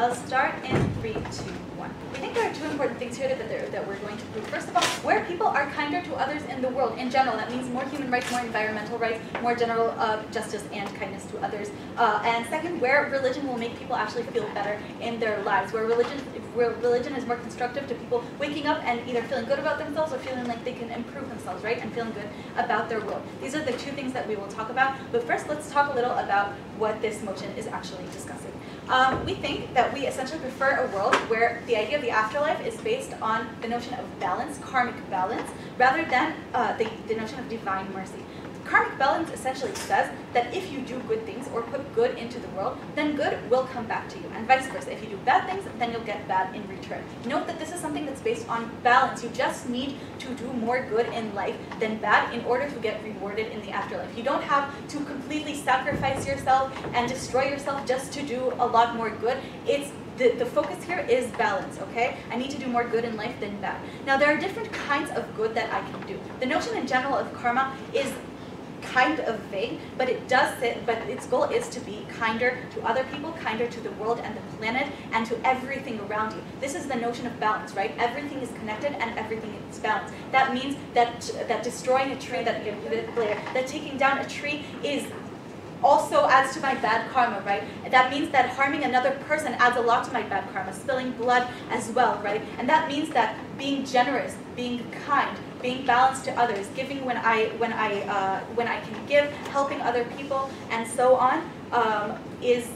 I'll start in 3, 2, 1. We think there are two important things here that we're going to prove. First of all, where people are kinder to others in the world, in general, that means more human rights, more environmental rights, more general justice and kindness to others. And second, where religion will make people actually feel better in their lives, where religion is more constructive to people waking up and either feeling good about themselves or feeling like they can improve themselves, right? And feeling good about their world. These are the two things that we will talk about. But first, let's talk a little about what this motion is actually discussing. We think that we essentially prefer a world where the idea of the afterlife is based on the notion of balance, karmic balance, rather than the notion of divine mercy. Karmic balance essentially says that if you do good things or put good into the world, then good will come back to you, and vice versa. If you do bad things, then you'll get bad in return. Note that this is something that's based on balance. You just need to do more good in life than bad in order to get rewarded in the afterlife. You don't have to completely sacrifice yourself and destroy yourself just to do a lot more good. It's the focus here is balance, okay? I need to do more good in life than bad. Now, there are different kinds of good that I can do. The notion in general of karma is kind of vague, but its goal is to be kinder to other people, kinder to the world and the planet, and to everything around you. This is the notion of balance, right? Everything is connected and everything is balanced. That means that destroying a tree, that taking down a tree also adds to my bad karma, right? That means that harming another person adds a lot to my bad karma, spilling blood as well, right? And that means that being generous, being kind, being balanced to others, giving when I can give, helping other people, and so on, is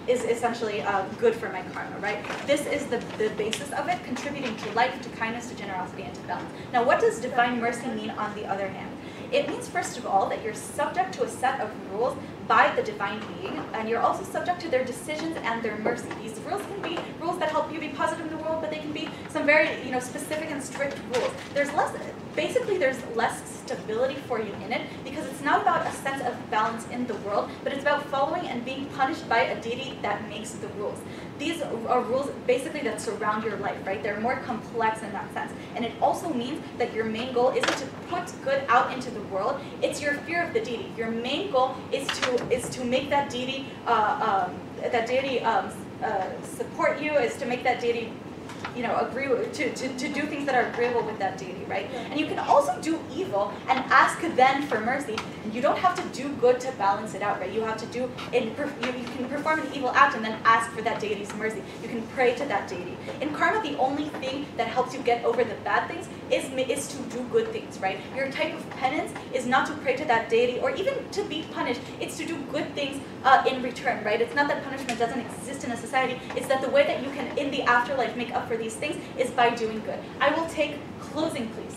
essentially good for my karma, right? This is the basis of it, contributing to life, to kindness, to generosity, and to balance. Now, what does divine mercy mean on the other hand? It means, first of all, that you're subject to a set of rules by the divine being, and you're also subject to their decisions and their mercy. These rules can be rules that help you be positive in the world, but they can be some very, specific and strict rules. There's less stability for you in it, because it's not about a sense of balance in the world, but it's about following and being punished by a deity that makes the rules. These are rules basically that surround your life, right? They're more complex in that sense. And it also means that your main goal isn't to put good out into the world, it's your fear of the deity. Your main goal is to make that deity support you, is to make that deity agree to do things that are agreeable with that deity, right? And you can also do evil and ask then for mercy. You don't have to do good to balance it out, right? You have to you can perform an evil act and then ask for that deity's mercy. You can pray to that deity. In karma, the only thing that helps you get over the bad things is to do good things, right? Your type of penance is not to pray to that deity or even to be punished. It's to do good things in return, right? It's not that punishment doesn't exist in a society. It's that the way that you can, in the afterlife, make up for these things is by doing good. I will take closing, please.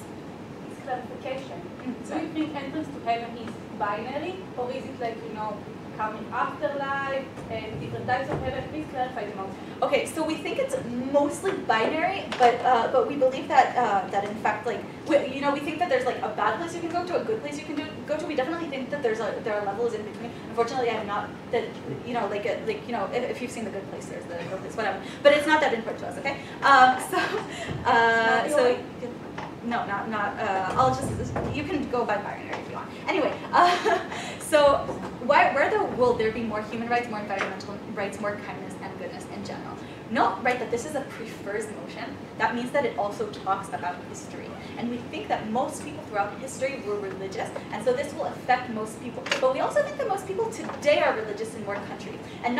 It's clarification. Do you think entrance to heaven is binary, or is it like, coming afterlife and different types of heaven? Please clarify the most. Okay, so we think it's mostly binary, but we believe that in fact, we think that there's a bad place you can go to, a good place you can go to. We definitely think that there are levels in between. Unfortunately, I'm not that if you've seen The Good Place, there's the good place, whatever. But it's not that important to us, okay? No, not. You can go by binary if you want. Anyway, so where will there be more human rights, more environmental rights, more kindness and goodness in general? Note, right, that this is a prefers motion. That means that it also talks about history. And we think that most people throughout history were religious, and so this will affect most people. But we also think that most people today are religious in more countries. And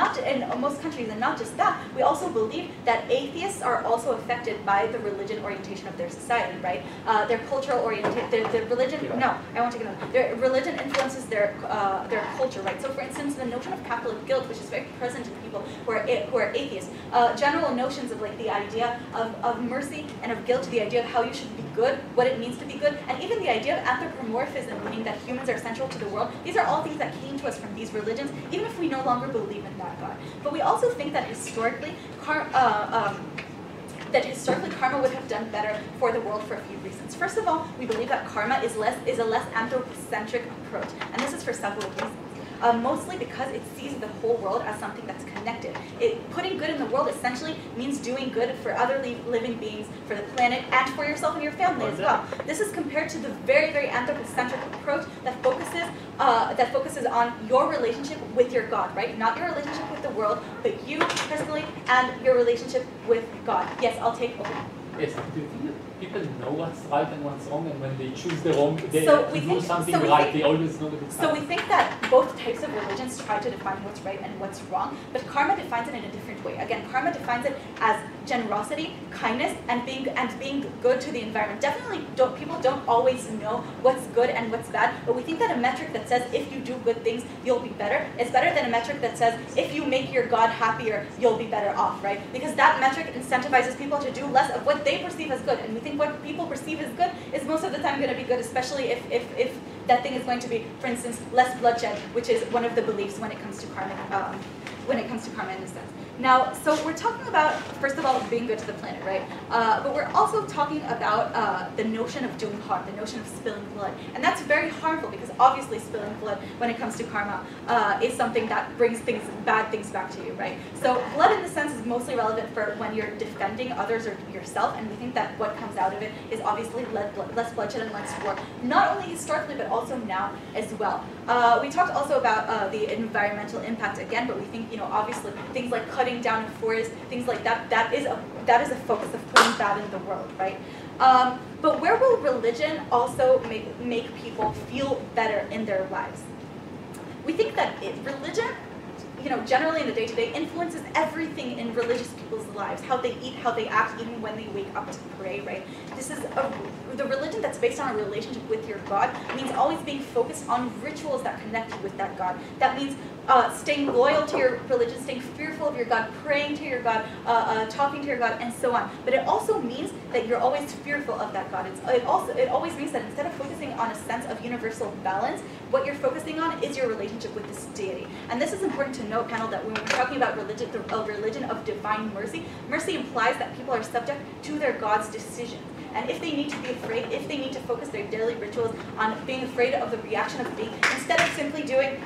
most countries, and not just that, we also believe that atheists are also affected by the religion orientation of their society, right? Their cultural orientation, their religion, no, I won't take it on. Their religion influences their culture, right? So for instance, the notion of capital guilt, which is very present in people who are atheists, general notions of the idea of mercy and of guilt, the idea of how you should be good, what it means to be good, and even the idea of anthropomorphism, meaning that humans are central to the world. These are all things that came to us from these religions, even if we no longer believe in that God. But we also think that historically, karma would have done better for the world for a few reasons. First of all, we believe that karma is a less anthropocentric approach, and this is for several reasons. mostly because it sees the whole world as something that's connected. Putting good in the world essentially means doing good for other living beings, for the planet, and for yourself and your family as well. This is compared to the very, very anthropocentric approach that focuses on your relationship with your God, right? Not your relationship with the world, but you personally and your relationship with God. Yes, I'll take over. Yes, do you think that people know what's right and what's wrong, and when they choose the wrong, they do something right, they always know that it's right? So we think that both types of religions try to define what's right and what's wrong, but karma defines it in a different way. Again, karma defines it as generosity, kindness, and being good to the environment. Definitely, people don't always know what's good and what's bad, but we think that a metric that says if you do good things, you'll be better is better than a metric that says if you make your God happier, you'll be better off, right? Because that metric incentivizes people to do less of what they perceive as good, and we think what people perceive as good is most of the time going to be good, especially if that thing is going to be, for instance, less bloodshed, which is one of the beliefs when it comes to karma. When it comes to karma in a sense. Now, so we're talking about, first of all, being good to the planet, right? But we're also talking about the notion of doing harm, the notion of spilling blood. And that's very harmful because obviously spilling blood when it comes to karma is something that brings bad things back to you, right? So blood in the sense is mostly relevant for when you're defending others or yourself, and we think that what comes out of it is obviously less bloodshed and less war. Not only historically, but also now as well. We talked also about the environmental impact again, but we think, obviously things like cutting down a forest, things like that, that is a focus of putting bad in the world, right? But where will religion also make people feel better in their lives? We think that religion, generally in the day-to-day, influences everything in religious people's lives, how they eat, how they act, even when they wake up to pray, right? This is the religion that's based on a relationship with your God means always being focused on rituals that connect you with that God. That means staying loyal to your religion, staying fearful of your God, praying to your God, talking to your God, and so on. But it also means that you're always fearful of that God. It always means that instead of focusing on a sense of universal balance, what you're focusing on is your relationship with this deity. And this is important to note, panel, that when we're talking about religion, a religion of divine mercy, mercy implies that people are subject to their God's decision. And if they need to be afraid, if they need to focus their daily rituals on being afraid of the reaction of the being, instead of simply doing,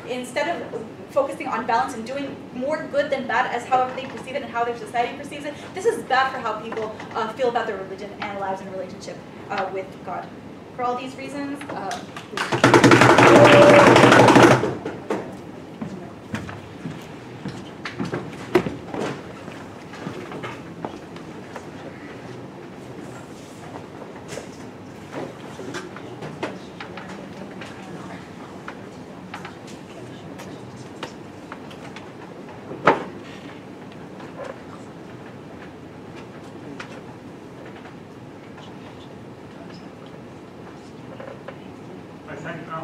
instead of focusing on balance and doing more good than bad as however they perceive it and how their society perceives it, this is bad for how people feel about their religion and lives in relationship with God. For all these reasons,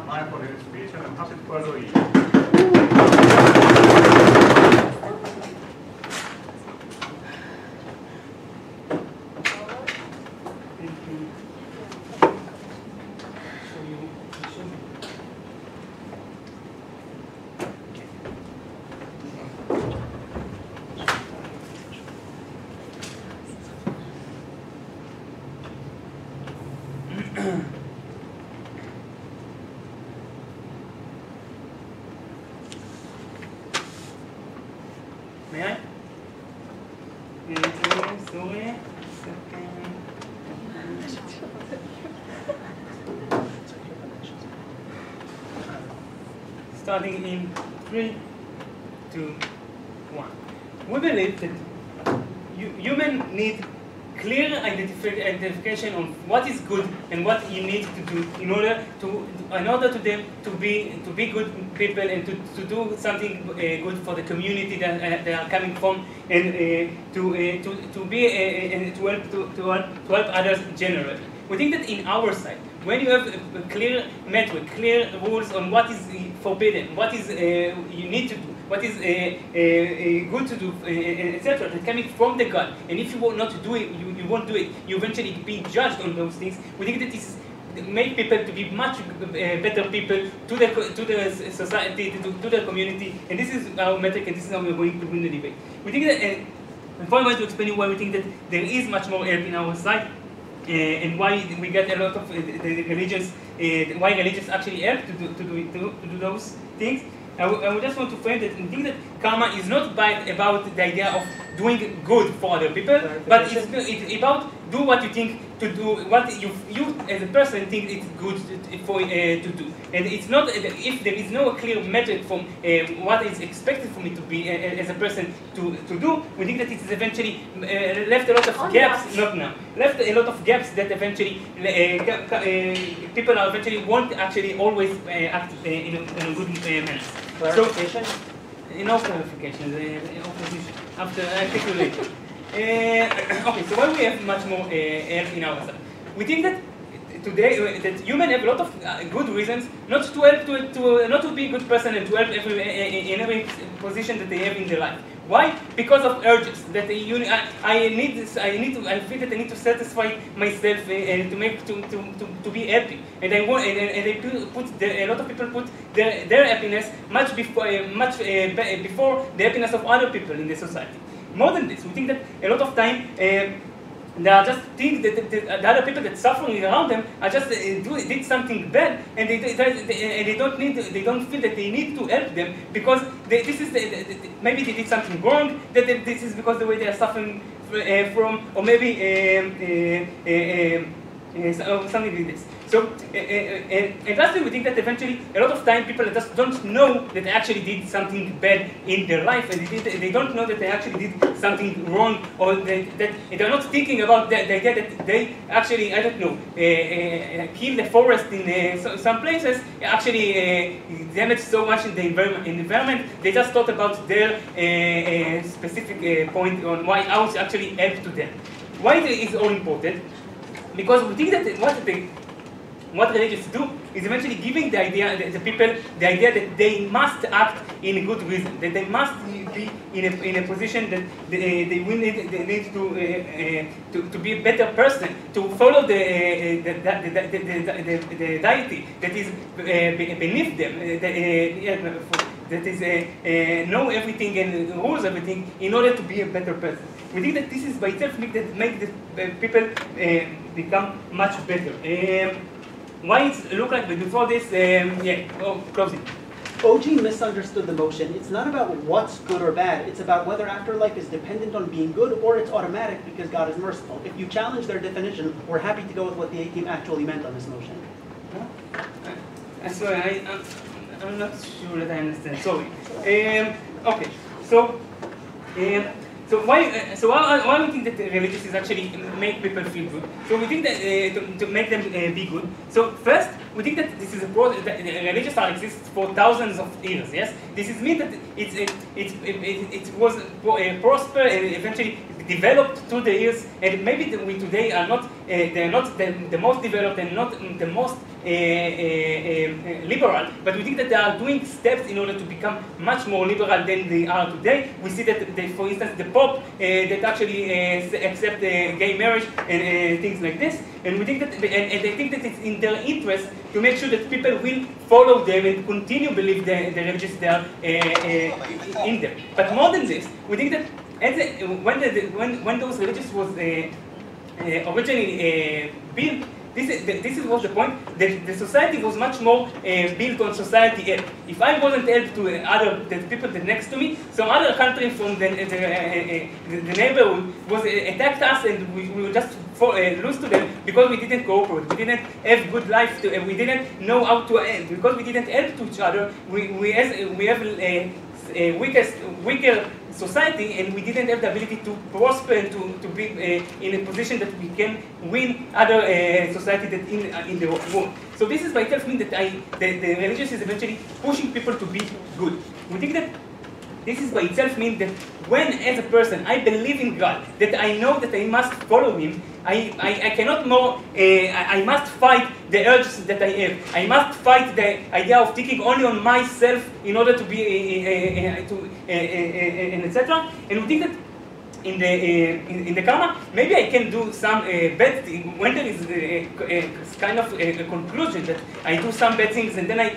Maya for your speech, and I'm happy to follow you. May I? Sorry. Starting in 3, 2, 1. We believe that humans need clear identification on what is good and what you need to do in order to them to be good people and to do something good for the community that they are coming from, and to help others generally. We think that in our side, when you have a clear metric, clear rules on what is forbidden, what is you need to do, what is good to do, etc., that's coming from the God, and if you want not to do it, you won't do it, you eventually be judged on those things. We think that this make people to be much better people to the society, to the community, and this is our metric, and this is how we're going to win the debate. We think that, before I want to explain why we think that there is much more help in our side, and why we get a lot of the religions why religious actually help to do those things. I would just want to frame that and think that karma is not about the idea of doing good for other people, but it's about do what you think to do, what you as a person think it's good to do. And it's not, if there is no clear metric from what is expected for me to be as a person to do, we think that it is eventually left a lot of gaps, not now, left a lot of gaps that eventually people are eventually won't actually always act in a good manner. Clarification? So, no clarification, opposition, after I take you later. Okay, so why we have much more help in our side? We think that today that humans have a lot of good reasons not to help not to be a good person and to help in every position that they have in their life. Why? Because of urges that I feel that I need to satisfy myself and to be happy. And a lot of people put their happiness much before the happiness of other people in the society. More than this, we think that a lot of time they are just think that the other people that suffering around them are just did something bad, and they don't feel that they need to help them because maybe they did something wrong. That this is because the way they are suffering from, or maybe something like this. So, and lastly, we think that eventually a lot of time people just don't know that they actually did something bad in their life, and they don't know that they actually did something wrong, or that they're not thinking about the idea that they actually, I don't know, kill the forest in some places, actually damage so much in the environment. They just thought about their specific point on how it actually helped to them. Why is it all important? Because we think that what religious do is eventually giving the idea, the people, the idea that they must act in a good reason, that they must be in a position that they need to be a better person, to follow the deity that is beneath them, that is know everything and rules everything in order to be a better person. We think that this is by itself make the people become much better. Why it look like, but before this, closing. OG misunderstood the motion. It's not about what's good or bad. It's about whether afterlife is dependent on being good or it's automatic because God is merciful. If you challenge their definition, we're happy to go with what the A team actually meant on this motion. I swear, I'm not sure that I understand. Sorry. Okay, so. So why we think that religious is actually make people feel good? So we think that to make them be good. So first, we think that this is a process that religious are exists for thousands of years. Yes, this is mean that it was prosper and eventually developed through the years. And maybe we today are not they're not the most developed and not the most liberal, but we think that they are doing steps in order to become much more liberal than they are today. We see that, for instance, the Pope that actually accept gay marriage and things like this, and we think that, and they think that it's in their interest to make sure that people will follow them and continue believe the religious they are in them. But more than this, we think that when those religious was originally built, this was the point that the society was much more built on society help. If I wasn't helped to the people that next to me, some other country from the neighborhood was attacked us, and we would just lose to them because we didn't cooperate. We didn't have good life. We didn't know how to help because we didn't help to each other. We have a weaker society, and we didn't have the ability to prosper and to be in a position that we can win other society that in the world. So this is by itself mean that the religious is eventually pushing people to be good. We think that this is by itself mean that when, as a person, I believe in God, that I know that I must follow Him, I cannot more, I must fight the urges that I have. I must fight the idea of thinking only on myself in order to be, and etc. And we think that in the karma, maybe I can do some bad things when there is a kind of a conclusion that I do some bad things and then I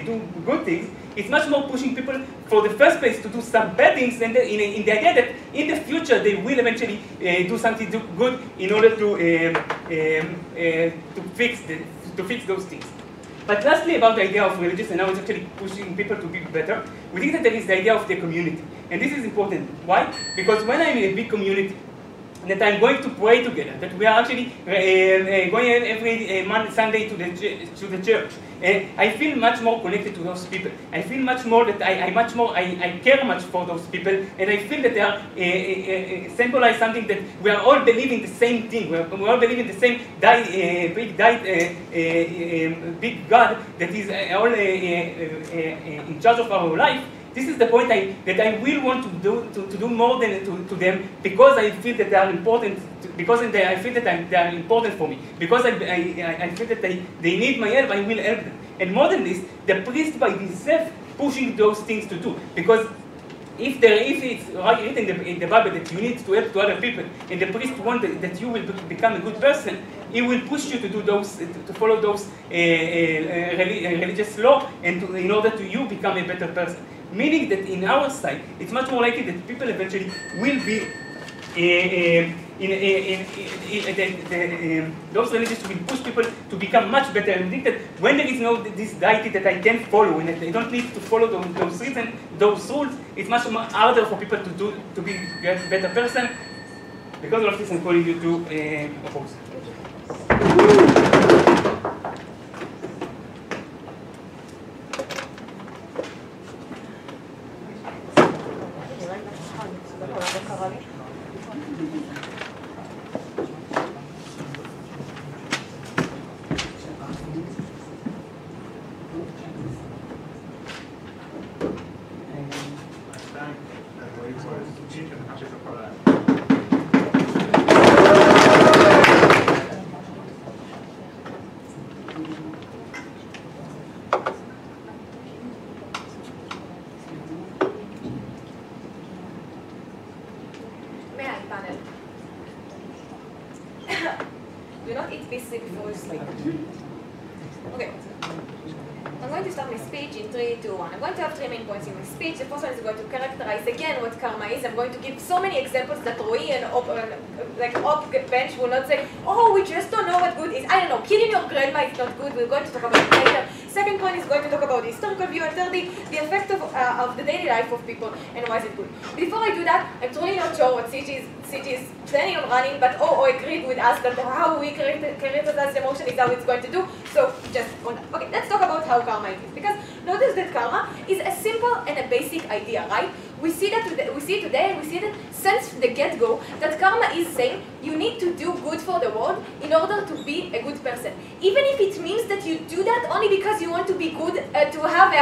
do good things. It's much more pushing people for the first place to do some bad things, and in the idea that in the future they will eventually do something good in order to fix to fix those things. But lastly, about the idea of religious, and now it's actually pushing people to be better, we think that there is the idea of the community. And this is important. Why? Because when I'm in a big community, that I'm going to pray together, that we are actually going every Sunday to the church. I feel much more connected to those people. I feel much more that I care much for those people, and I feel that they are symbolize something that we are all believing the same thing. We all believe in the same big God that is all in charge of our life. This is the point that I will want to do more than to them, because I feel that they are important. Because I feel that they are important for me. Because I feel that they need my help. I will help them. And more than this, the priest by himself pushing those things to do. Because if it's written in the Bible that you need to help to other people, and the priest wants that you will become a good person, he will push you to do those, to follow those religious law, and in order to you become a better person. Meaning that in our side, it's much more likely that people eventually will be those religions will push people to become much better. And I think that when there is no this deity that I can follow, and that I don't need to follow those rules, it's much more harder for people to be a better person. Because of this, I'm calling you to oppose. Do not eat pizza before you sleep. Okay. I'm going to start my speech in 3, 2, 1. I'm going to have 3 main points in my speech. The first one is going to characterize again what karma is. I'm going to give so many examples that Roy and Op bench will not say, oh, we just don't know what good is. I don't know, killing your grandma is not good. We're going to talk about it later. Second point is going to talk about the historical view, and thirdly, the effect of the daily life of people and why is it good. Before I do that, I'm truly not sure what CG is planning on running, but agreed with us that how we created as emotion is how it's going to do. So just on that. Okay, let's talk about how karma it is. Because notice that karma is a simple and a basic idea, right? We see that today, and we see that since the get-go that karma is saying you need to do good for the world in order to be a good person. Even if it means that you do that only because you want to be good, to have an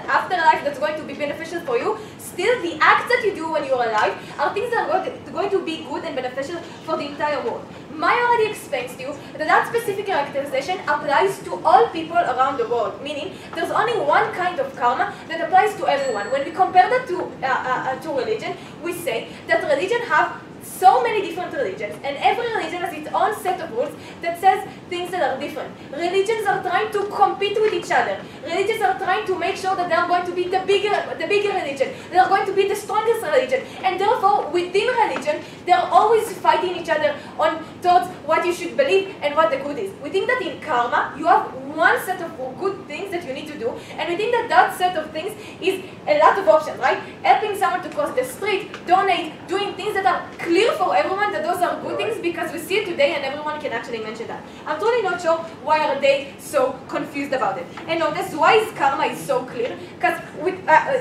afterlife that's going to be beneficial for you, still the acts that you do when you're alive are things that are going to be good and beneficial for the entire world. Maya already explains to you that specific characterization applies to all people around the world, meaning there's only one kind of karma that applies to everyone. When we compare that to religion, we say that religion have so many different religions, and every religion has its own set of rules that says things that are different. Religions are trying to compete with each other. Religions are trying to make sure that they are going to be the bigger religion. They are going to be the strongest religion, and therefore within religion they are always fighting each other on towards what you should believe and what the good is. We think that in karma you have one set of good things that you need to do, and we think that that set of things is a lot of options, right? Helping someone to cross the street, donate, doing things that are clear for everyone that those are good things because we see it today and everyone can actually mention that. I'm totally not sure why are they so confused about it. And notice why is karma is so clear? Because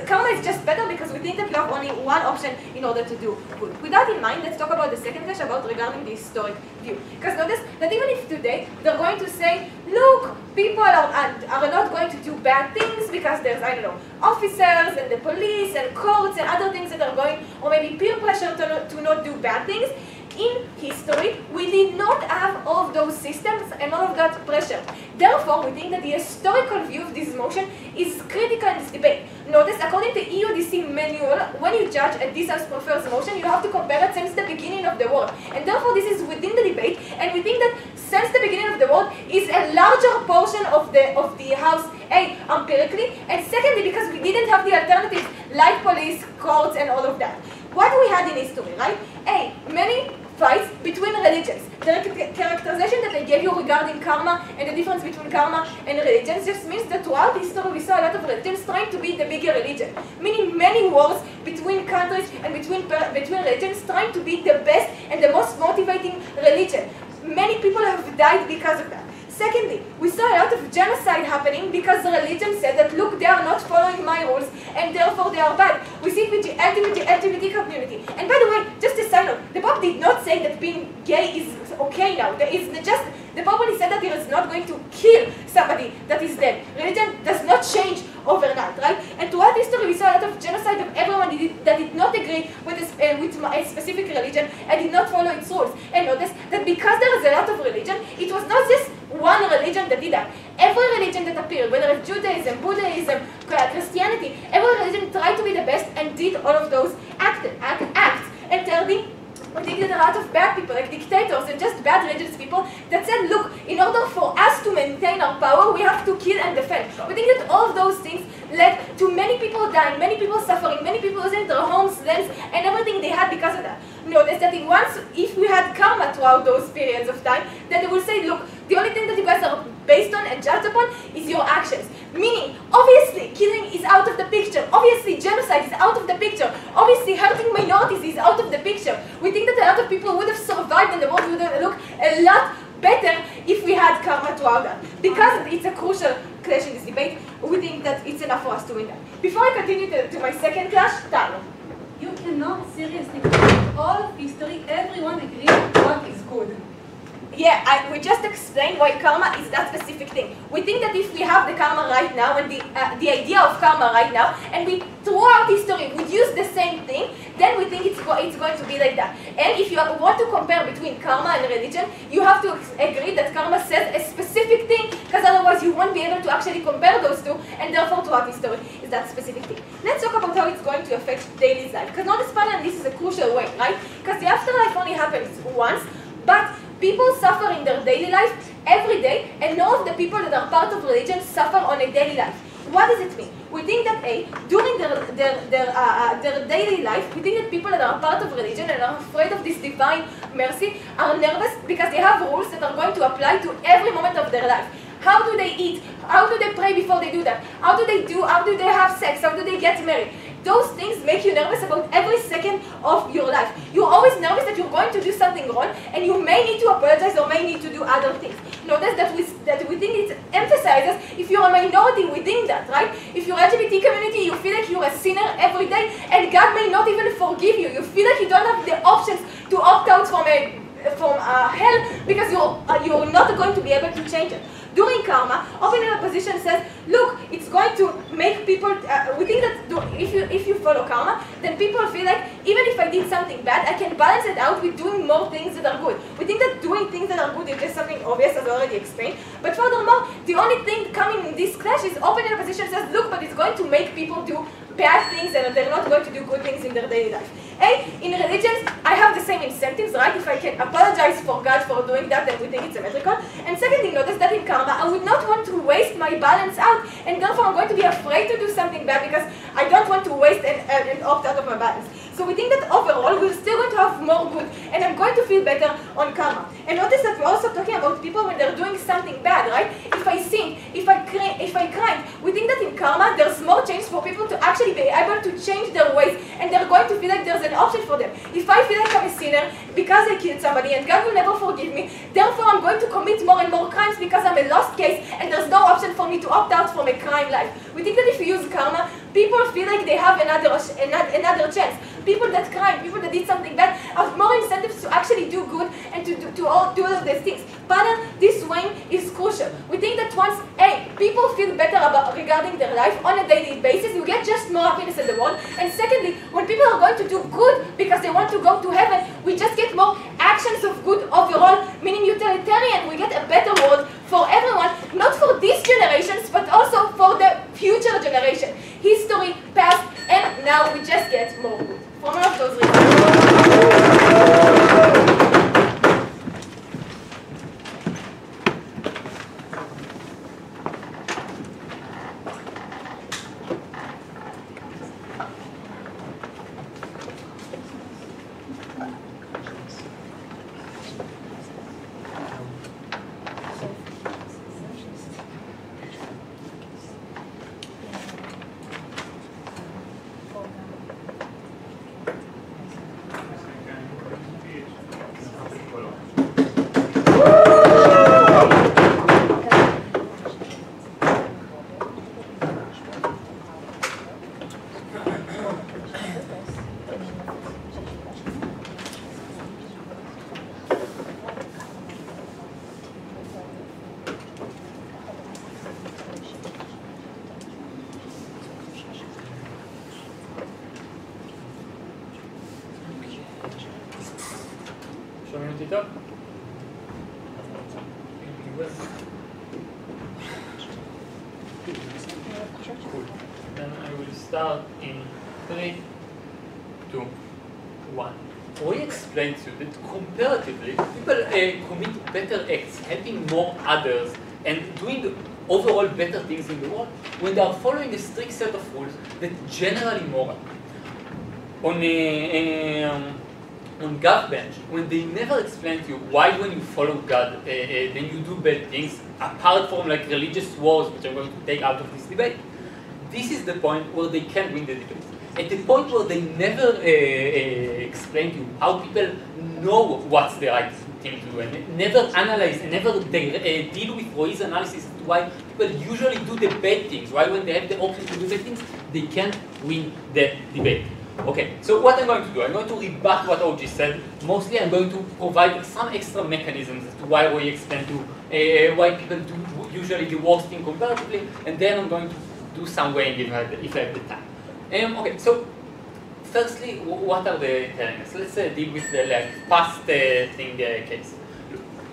karma is just better because we think that you have only one option in order to do good. With that in mind, let's talk about the second question about regarding the historic view. Because notice that even if today they're going to say, look, people are not going to do bad things because there's, I don't know, officers and the police and courts and other things that are going, or maybe peer pressure to not do bad things. In history, we did not have all of those systems and all of that pressure. Therefore, we think that the historical view of this motion is critical in this debate. Notice, according to EUDC manual, when you judge a dissens prefers motion, you have to compare it since the beginning of the world. And therefore, this is within the debate, and we think that since the beginning of the world is a larger portion of the house, A, empirically, and secondly, because we didn't have the alternatives like police, courts, and all of that. What we had in history, right? A, many fights between religions. The characterization that I gave you regarding karma and the difference between karma and religions just means that throughout history we saw a lot of religions trying to be the bigger religion, meaning many wars between countries and between religions trying to be the best and the most motivating religion. Many people have died because of that. Secondly, we saw a lot of genocide happening because the religion said that, look, they are not following my rules and therefore they are bad. We see it with the LGBT community. And by the way, just a side note, the Pope did not say that being gay is okay now. The Pope only said that he is not going to kill somebody that is dead. Religion does not change overnight, right? And throughout history we saw a lot of genocide of everyone that did not agree with a specific religion and did not follow its rules. And notice that because there is a lot of religion, it was not just one religion that did that. Every religion that appeared, whether it's Judaism, Buddhism, Christianity, every religion tried to be the best and did all of those acts. And thirdly, we think that a lot of bad people, like dictators and just bad religious people, that said, look, in order for us to maintain our power, we have to kill and defend. We think that all of those things led to many people dying, many people suffering, many people losing their homes, lands, and everything they had because of that. Notice that if we had karma throughout those periods of time, then they will say, look, the only thing that you guys are based on and judged upon is your actions. Meaning, obviously, killing is out of the picture. Obviously, genocide is out of the picture. Obviously, hurting minorities is out of the picture. We think that a lot of people would have survived and the world would have looked a lot better if we had karma throughout that. Because it's a crucial clash in this debate, we think that it's enough for us to win that. Before I continue to my second clash, Tyler. You cannot seriously believe all of history, everyone agrees what is good. Yeah, we just explained why karma is that specific thing. We think that if we have the karma right now and the idea of karma right now, and we throughout history would use the same thing, then we think it's going to be like that. And if you want to compare between karma and religion, you have to agree that karma says a specific thing, because otherwise you won't be able to actually compare those two, and therefore throughout history is that specific thing. Let's talk about how it's going to affect daily life. Because notice, and this is a crucial way, right? Because the afterlife only happens once, but people suffer in their daily life every day, and none of the people that are part of religion suffer on a daily life. What does it mean? We think that during their daily life, we think that people that are part of religion and are afraid of this divine mercy are nervous because they have rules that are going to apply to every moment of their life. How do they eat? How do they pray before they do that? How do they have sex? How do they get married? Those things make you nervous about every second of your life. You're always nervous that you're going to do something wrong, and you may need to apologize or may need to do other things. Notice that we think it emphasizes if you're a minority within that, right? If you're LGBT community, you feel like you're a sinner every day, and God may not even forgive you. You feel like you don't have the options to opt out from hell because you're not going to be able to change it. During karma, open in a position says, look, it's going to make people, we think that if you follow karma, then people feel like, even if I did something bad, I can balance it out with doing more things that are good. We think that doing things that are good is just something obvious, as I already explained. But furthermore, the only thing coming in this clash is open in a position says, look, but it's going to make people do bad things and they're not going to do good things in their daily life. In religions, I have the same incentives, right? If I can apologize for God for doing that, then we think it's symmetrical. And second thing, notice that in karma, I would not want to waste my balance out, and therefore I'm going to be afraid to do something bad because I don't want to waste and opt out of my balance. So we think that overall, we're still going to have more good, and I'm going to feel better on karma. And notice that we're also talking about people when they're doing something bad, right? If I sin, if I crime, we think that in karma, there's more chance for people to actually be able to change their ways, and they're going to feel like there's an option for them. If I feel like I'm a sinner because I killed somebody and God will never forgive me, therefore I'm going to commit more and more crimes because I'm a lost case and there's no option for me to opt out from a crime life. We think that if you use karma, people feel like they have another chance. People that crime, people that did something bad, have more incentives to actually do good and to do all of these things. But this way is crucial. We think that once people feel better regarding their life on a daily basis, you get just more happiness in the world. And secondly, when people are going to do good because they want to go to heaven, we just get more actions of good overall, meaning utilitarian. We get a better world for everyone, not for these generations, but also for the future generation. History, past, and now we just get more good. For one of those reasons. שומעים אותי טוב? Cool. Then I will start in 3, 2, 1. We explained to you that comparatively, people commit better acts, helping more others, and doing overall better things in the world when they are following a strict set of rules that generally moral. On God bench, when they never explain to you why when you follow God, then you do bad things, apart from like religious wars, which I'm going to take out of this debate, this is the point where they can win the debate. At the point where they never explain to you how people know what's the right thing to do, and never analyze and never deal with Roy's analysis as to why people usually do the bad things, why when they have the option to do bad things, they can't win the debate. Okay, so what I'm going to do, I'm going to rebut what OG said. Mostly I'm going to provide some extra mechanisms as to why we explain to why people do usually the worst thing comparatively, and then I'm going to do some weighing if I have the time. Okay, so firstly, what are they telling us? Let's deal with the past thing case.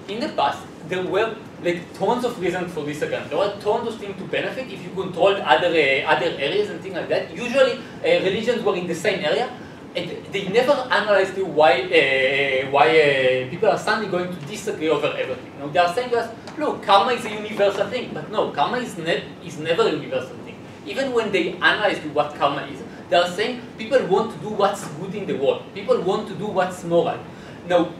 In the past, there were like tons of reasons for disagreement. There were tons of things to benefit if you controlled other areas and things like that. Usually, religions were in the same area, and they never analyzed why people are suddenly going to disagree over everything. You know, they are saying to us, look, karma is a universal thing, but no, karma is never a universal thing. Even when they analyze what karma is, they are saying people want to do what's good in the world. People want to do what's moral. Now,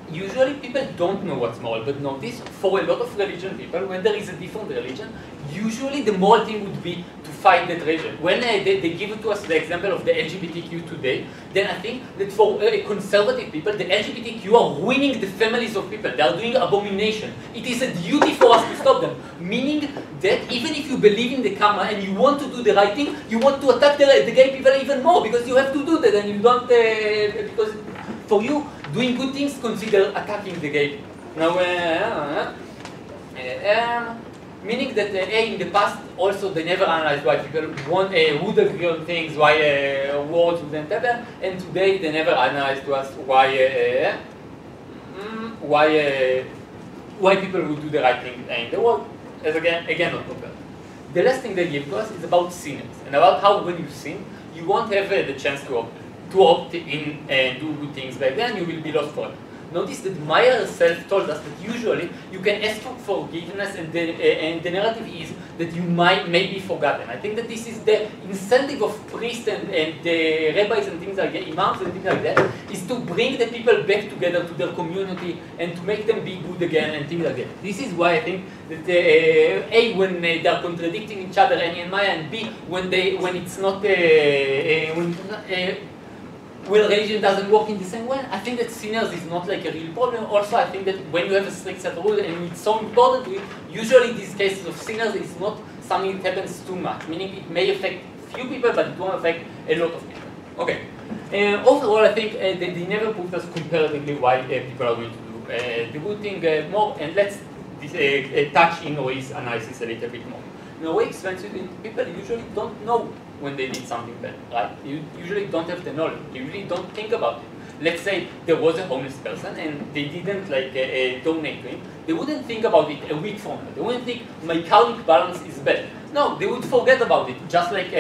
usually people don't know what's moral, but notice for a lot of religion people, when there is a different religion, usually the moral thing would be to fight that religion. When they give it to us the example of the LGBTQ today, then I think that for conservative people, the LGBTQ are ruining the families of people. They are doing abomination. It is a duty for us to stop them. Meaning that even if you believe in the karma and you want to do the right thing, you want to attack the gay people even more because you have to do that and you don't, because for you, doing good things consider attacking the gay people. Now, meaning that in the past also they never analyzed why people would agree on things, why words wouldn't happen, and today they never analyzed to us why people would do the right thing in the world. As again not proper. The last thing they give to us is about sinners and about how when you sin, you won't have the chance to opt in and do good things back then, you will be lost forever. Notice that Maya herself told us that usually you can ask for forgiveness and the narrative is that you may be forgotten. I think that this is the incentive of priests and the rabbis and things like that, imams and things like that, is to bring the people back together to their community and to make them be good again and things like that. This is why I think that A, when they are contradicting each other, Annie and Maya, and B, when it's not when religion doesn't work in the same way, I think that sinners is not like a real problem. Also, I think that when you have a strict set of rules and it's so important, usually these cases of sinners is not something that happens too much, meaning it may affect few people, but it won't affect a lot of people. Okay. Overall, I think they never proved us comparatively why people are going to do the good thing more, and let's touch in Roy's analysis a little bit more. Now, Roy explains that people usually don't know when they did something bad, right? You usually don't have the knowledge. You usually don't think about it. Let's say there was a homeless person and they didn't like donate to him. They wouldn't think about it a week from now. They wouldn't think my karmic balance is bad. No, they would forget about it, just like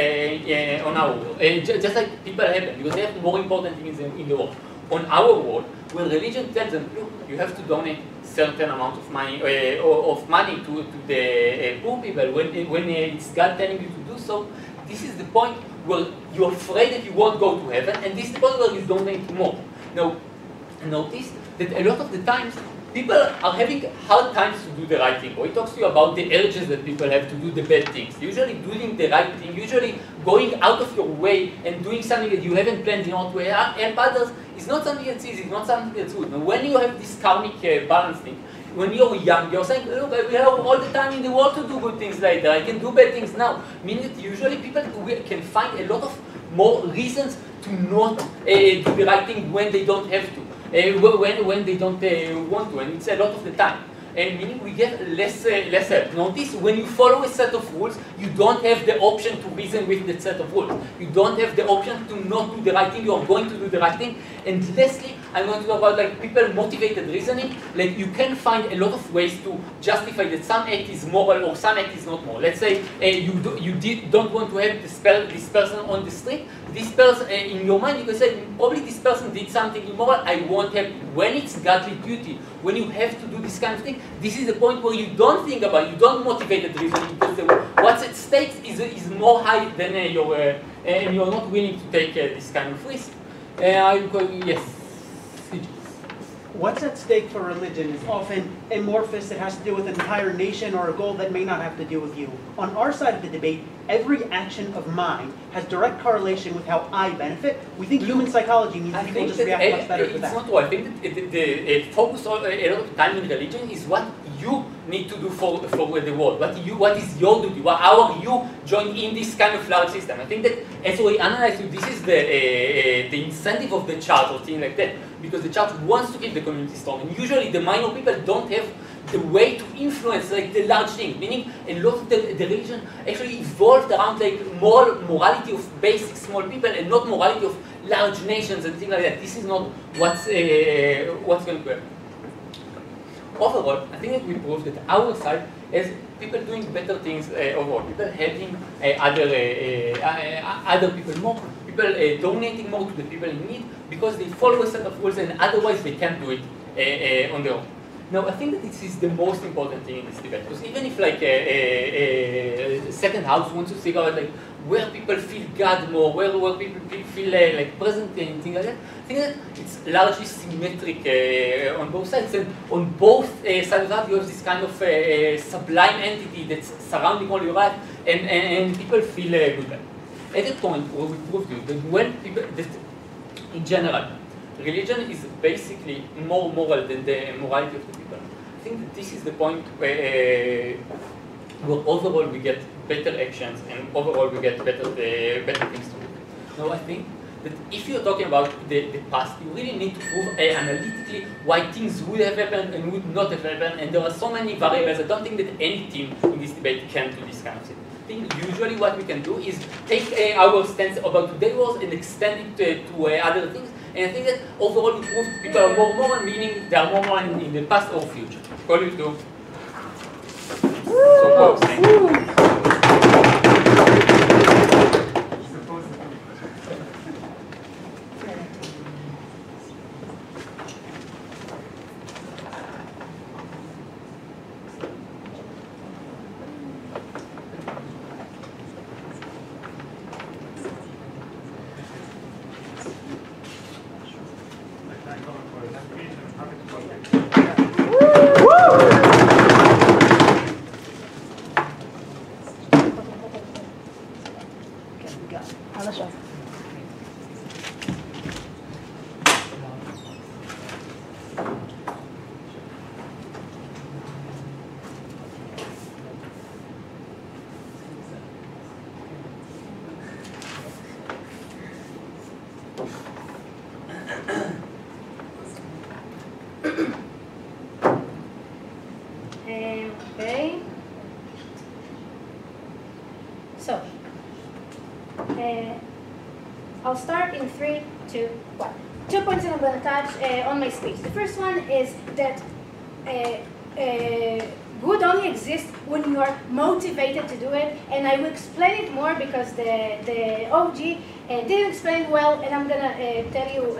on our world. Just like people have, because they have more important things in the world. On our world, when religion tells them, look, you have to donate certain amount of money to the poor people, when it's God telling you to do so, this is the point where you're afraid that you won't go to heaven, and this is the point where you donate more. Now, notice that a lot of the times, people are having hard times to do the right thing. Or he talks to you about the urges that people have to do the bad things. Usually doing the right thing, usually going out of your way and doing something that you haven't planned in order to help others is not something that's easy, it's not something that's good. Now, when you have this karmic balance thing, when you're young, you're saying, look, I will have all the time in the world to do good things later. I can do bad things now. Meaning that usually people can find a lot of more reasons to not do the right thing when they don't have to. When they don't want to, and it's a lot of the time. and meaning we get less help. Notice when you follow a set of rules, you don't have the option to reason with the set of rules. You don't have the option to not do the right thing. You are going to do the right thing. And lastly, I'm going to talk about like people motivated reasoning. Like you can find a lot of ways to justify that some act is moral or some act is not moral. Let's say you don't want to have this person on the street. This person, in your mind, you can say, probably this person did something immoral, I won't help. When it's godly duty, when you have to do this kind of thing, this is the point where you don't think about it, you don't motivate the reasoning, because what's at stake is more high than and you're not willing to take this kind of risk. Yes. What's at stake for religion is often amorphous. It has to do with an entire nation or a goal that may not have to do with you. On our side of the debate, every action of mine has direct correlation with how I benefit. We think human psychology means people just react much better to that. It's not true. I think that the focus a lot of time in religion is what you need to do for the world. What is your duty? How are you joined in this kind of large system? I think that as we analyze it, this is the incentive of the church or thing like that. Because the church wants to keep the community strong, and usually the minor people don't have the way to influence like the large thing. Meaning, a lot of the religion actually evolved around like morality of basic small people, and not morality of large nations and things like that. This is not what's going to happen. Overall, I think that we proved that our side has people doing better things overall. People helping other people more. People donating more to the people in need because they follow a set of rules and otherwise they can't do it on their own. Now, I think that this is the most important thing in this debate, because even if like a second house wants to figure out like where people feel God more, where people feel like present and things like that, I think that it's largely symmetric on both sides, and on both sides of that you have this kind of sublime entity that's surrounding all your life, and people feel good about it. At the point where we proved you that when people, that in general, religion is basically more moral than the morality of the people. I think that this is the point where overall we get better actions and overall we get better things to do. Now I think that if you're talking about the past, you really need to prove analytically why things would have happened and would not have happened, and there are so many variables. I don't think that any team in this debate can do this kind of thing. I think usually what we can do is take our stance about today's wars and extend it to other things. And I think that overall we prove people are more moral, meaning they are more moral in the past or future. Call you to. So, thank you. Okay. So, I'll start in 3, 2, 1. 2 points that I'm going to touch on my speech. The first one is that good only exists when you are motivated to do it, and I will explain it more because the OG didn't explain it well, and I'm gonna tell you,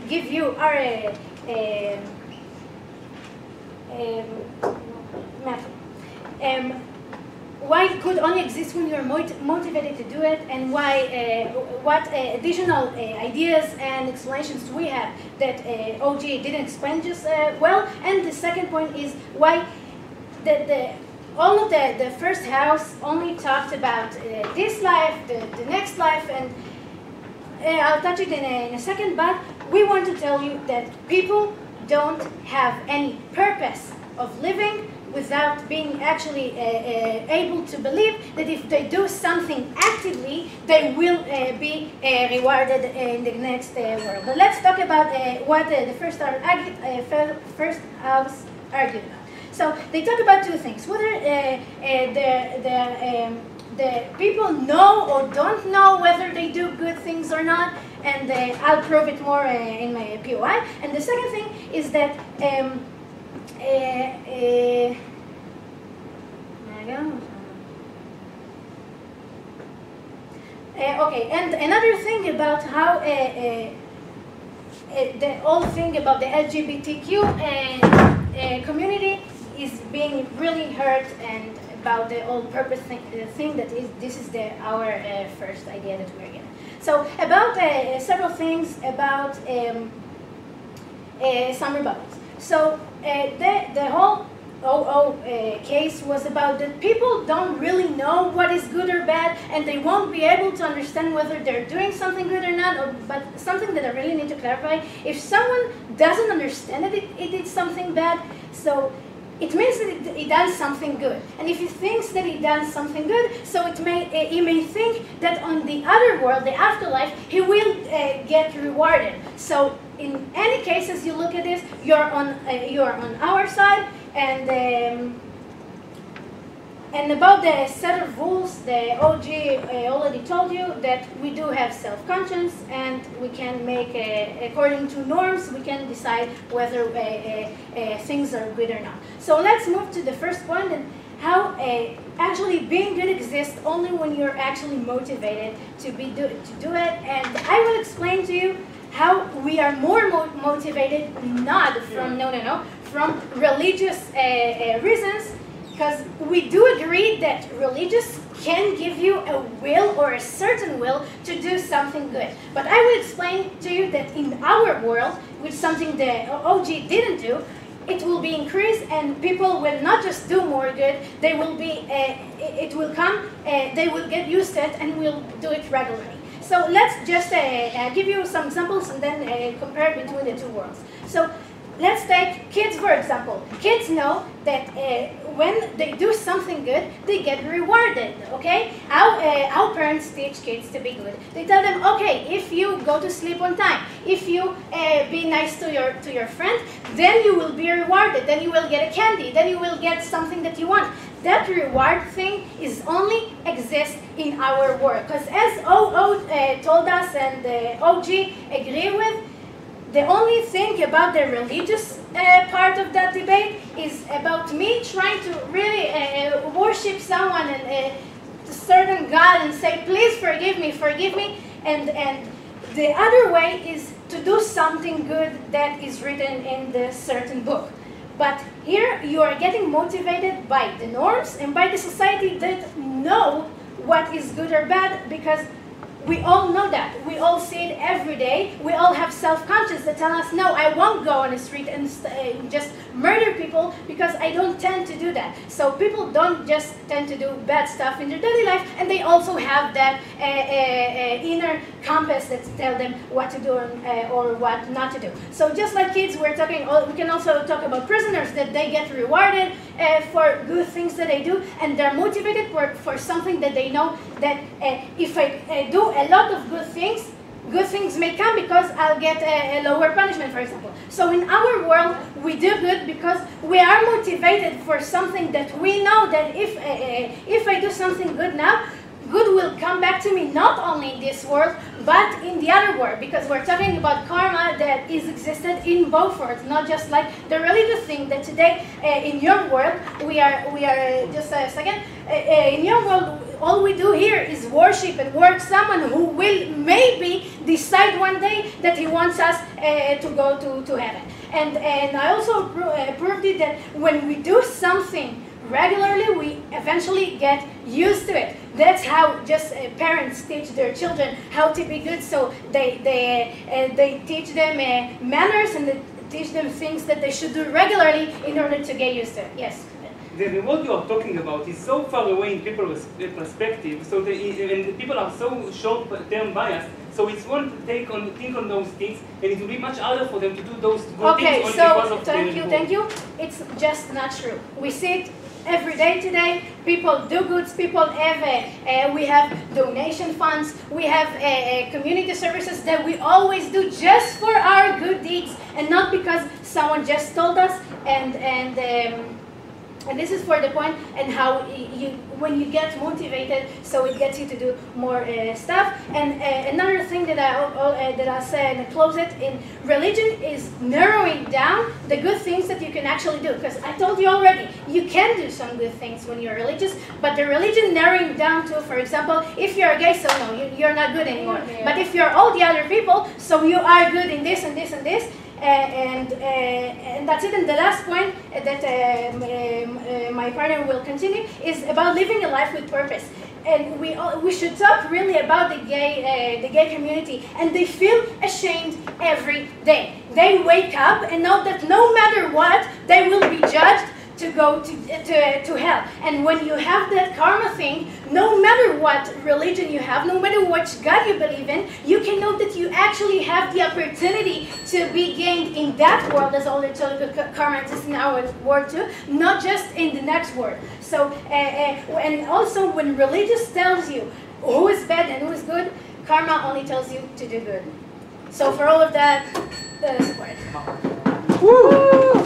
give you our method. Why good only exists when you're motivated to do it, and why what additional ideas and explanations we have that OG didn't explain just well. And the second point is why all of the first house only talked about this life, the next life, and I'll touch it in a second, but we want to tell you that people don't have any purpose of living without being actually able to believe that if they do something actively, they will be rewarded in the next world. But let's talk about what the first house argued about. So they talk about two things: whether the people know or don't know whether they do good things or not, and I'll prove it more in my POI. And the second thing is that okay, and another thing about how the whole thing about the LGBTQ community is being really hurt, and about the whole purpose thing that is, this is our first idea that we're getting. So about several things about some rebuttals. So the whole case was about that people don't really know what is good or bad, and they won't be able to understand whether they're doing something good or not. But something that I really need to clarify: if someone doesn't understand that it did something bad, so it means that he done something good. And if he thinks that he done something good, so he may think that on the other world, the afterlife, he will get rewarded. So in any case, as you look at this, you're on our side. And about the set of rules, the OG already told you that we do have self-conscience, and we can make, according to norms, we can decide whether things are good or not. So let's move to the first point, and how actually being good exists only when you're actually motivated to do it. And I will explain to you how we are more motivated, not from from religious reasons. Because we do agree that religious can give you a will or a certain will to do something good. But I will explain to you that in our world, which something the OG didn't do, it will be increased, and people will not just do more good, they will be, it will come, they will get used to it and will do it regularly. So let's just give you some examples and then compare between the two worlds. So let's take kids, for example. Kids know that when they do something good, they get rewarded, okay? How parents teach kids to be good? They tell them, okay, if you go to sleep on time, if you be nice to your friend, then you will be rewarded, then you will get a candy, then you will get something that you want. That reward thing is only exists in our world. Because as OO told us and OG agree with, the only thing about the religious part of that debate is about me trying to really worship someone and a certain God and say, please forgive me. And the other way is to do something good that is written in the certain book. But here you are getting motivated by the norms and by the society that know what is good or bad, because we all know that. We all see it every day. We all have self-conscious that tell us, no, I won't go on the street and just murder people because I don't tend to do that. So people don't just tend to do bad stuff in their daily life, and they also have that inner compass that tell them what to do or what not to do. So just like kids, we can also talk about prisoners, that they get rewarded for good things that they do, and they're motivated for something that they know that if I do a lot of good things may come because I'll get a lower punishment, for example. So in our world, we do good because we are motivated for something that we know that if I do something good now, good will come back to me not only in this world, but in the other world, because we're talking about karma that is existed in both worlds, not just like the religious thing that today in your world, we are just a second, in your world, all we do here is worship and work someone who will maybe decide one day that he wants us to go to heaven. And I also proved it that when we do something regularly, we eventually get used to it. That's how just parents teach their children how to be good. So they teach them manners, and they teach them things that they should do regularly in order to get used to it. Yes. What you are talking about is so far away in people's perspective, so and people are so short-term biased, so it's one to think on those things, and it will be much harder for them to do those good things only because of thank you. It's just not true. We see it every day today. People do goods, people have, we have donation funds, we have community services that we always do just for our good deeds, and not because someone just told us And this is for the point and how when you get motivated, so it gets you to do more stuff. And another thing that I'll say and close it in, religion is narrowing down the good things that you can actually do. Because I told you already, you can do some good things when you're religious, but the religion narrowing down to, for example, if you're gay, so no, you're not good anymore. Yeah. But if you're all the other people, so you are good in this and this and this. And that's it. And the last point that my partner will continue is about living a life with purpose. And we should talk really about the gay community. And they feel ashamed every day. They wake up and know that no matter what, they will be judged to go to hell. And when you have that karma thing, no matter what religion you have, no matter which God you believe in, you can know that you actually have the opportunity to be gained in that world, as all the karma exists in our world too, not just in the next world. So, and also when religious tells you who is bad and who is good, karma only tells you to do good. So for all of that, support. Woo!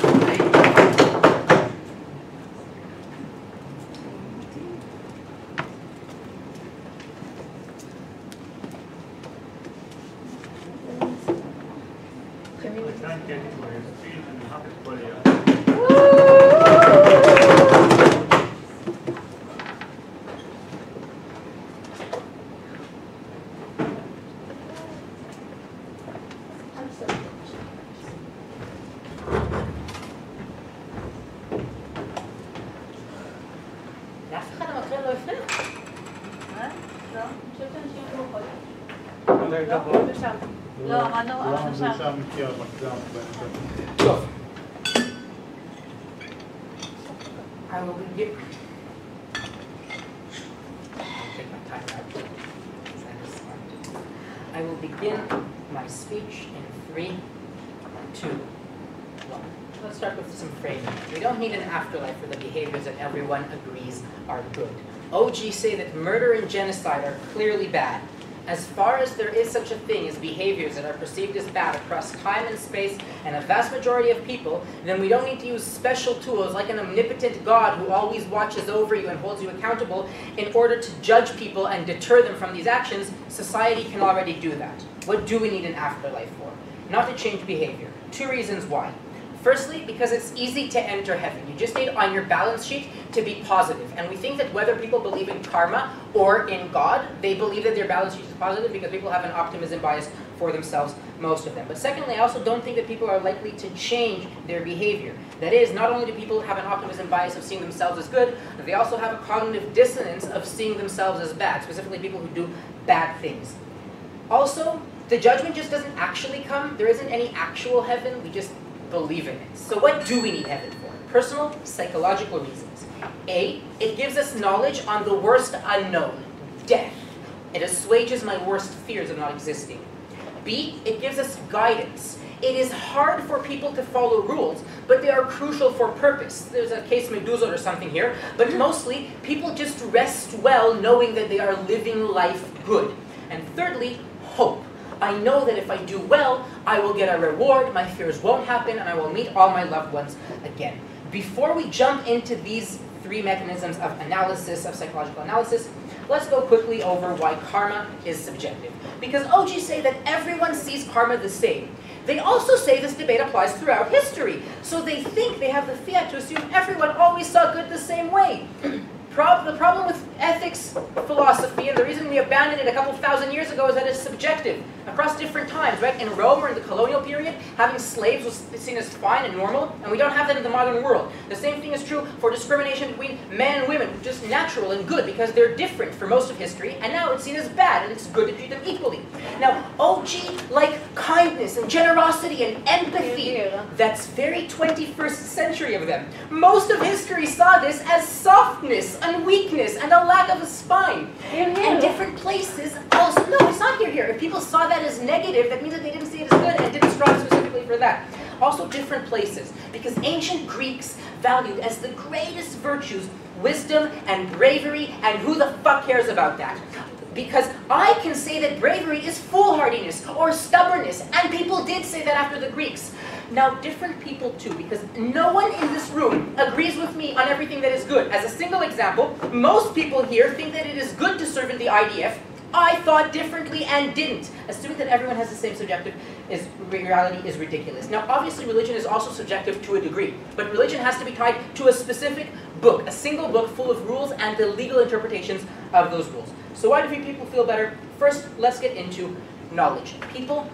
Thank Katie for his speech and happy for you. לאף אחד המקרן לא הפריע? לא, אני חושבת שאנשים היו בחודש. לא, עמדנו שם. טוב. I will begin. I'll take my time out. I will begin my speech in 3, 2, 1. Let's start with some framing. We don't need an afterlife for the behaviors that everyone agrees are good. OG say that murder and genocide are clearly bad. As far as there is such a thing as behaviors that are perceived as bad across time and space and a vast majority of people, then we don't need to use special tools like an omnipotent God who always watches over you and holds you accountable in order to judge people and deter them from these actions. Society can already do that. What do we need an afterlife for? Not to change behavior. 2 reasons why. Firstly, because it's easy to enter heaven. You just need on your balance sheet to be positive. And we think that whether people believe in karma or in God, they believe that their balance sheet is positive because people have an optimism bias for themselves, most of them. But secondly, I also don't think that people are likely to change their behavior. That is, not only do people have an optimism bias of seeing themselves as good, but they also have a cognitive dissonance of seeing themselves as bad, specifically people who do bad things. Also, the judgment just doesn't actually come. There isn't any actual heaven. We just believe in it. So what do we need heaven for? Personal, psychological reasons. A, it gives us knowledge on the worst unknown, death. It assuages my worst fears of not existing. B, it gives us guidance. It is hard for people to follow rules, but they are crucial for purpose. There's a case Medusa or something here, but mostly people just rest well knowing that they are living life good. And thirdly, hope. I know that if I do well, I will get a reward, my fears won't happen, and I will meet all my loved ones again. Before we jump into these 3 mechanisms of analysis, of psychological analysis, let's go quickly over why karma is subjective. Because OG say that everyone sees karma the same. They also say this debate applies throughout history. So they think they have the fiat to assume everyone always saw good the same way. The problem with ethics philosophy, and the reason we abandoned it a couple thousand years ago, is that it's subjective across different times, right? In Rome or in the colonial period, having slaves was seen as fine and normal, and we don't have that in the modern world. The same thing is true for discrimination between men and women, just natural and good because they're different for most of history, and now it's seen as bad, and it's good to treat them equally. Now, OG, like kindness and generosity and empathy, that's very 21st century of them. Most of history saw this as softness and weakness and a lack of a spine. And different places also, no, it's not here. If people saw that as negative, that means that they didn't see it as good and didn't strive specifically for that. Also different places, because ancient Greeks valued as the greatest virtues wisdom and bravery, and who the fuck cares about that? Because I can say that bravery is foolhardiness or stubbornness, and people did say that after the Greeks. Now, different people too, because no one in this room agrees with me on everything that is good. As a single example, most people here think that it is good to serve in the IDF. I thought differently and didn't. Assuming that everyone has the same subjective reality is ridiculous. Now, obviously, religion is also subjective to a degree, but religion has to be tied to a specific book, a single book full of rules and the legal interpretations of those rules. So why do people feel better? First, let's get into knowledge. People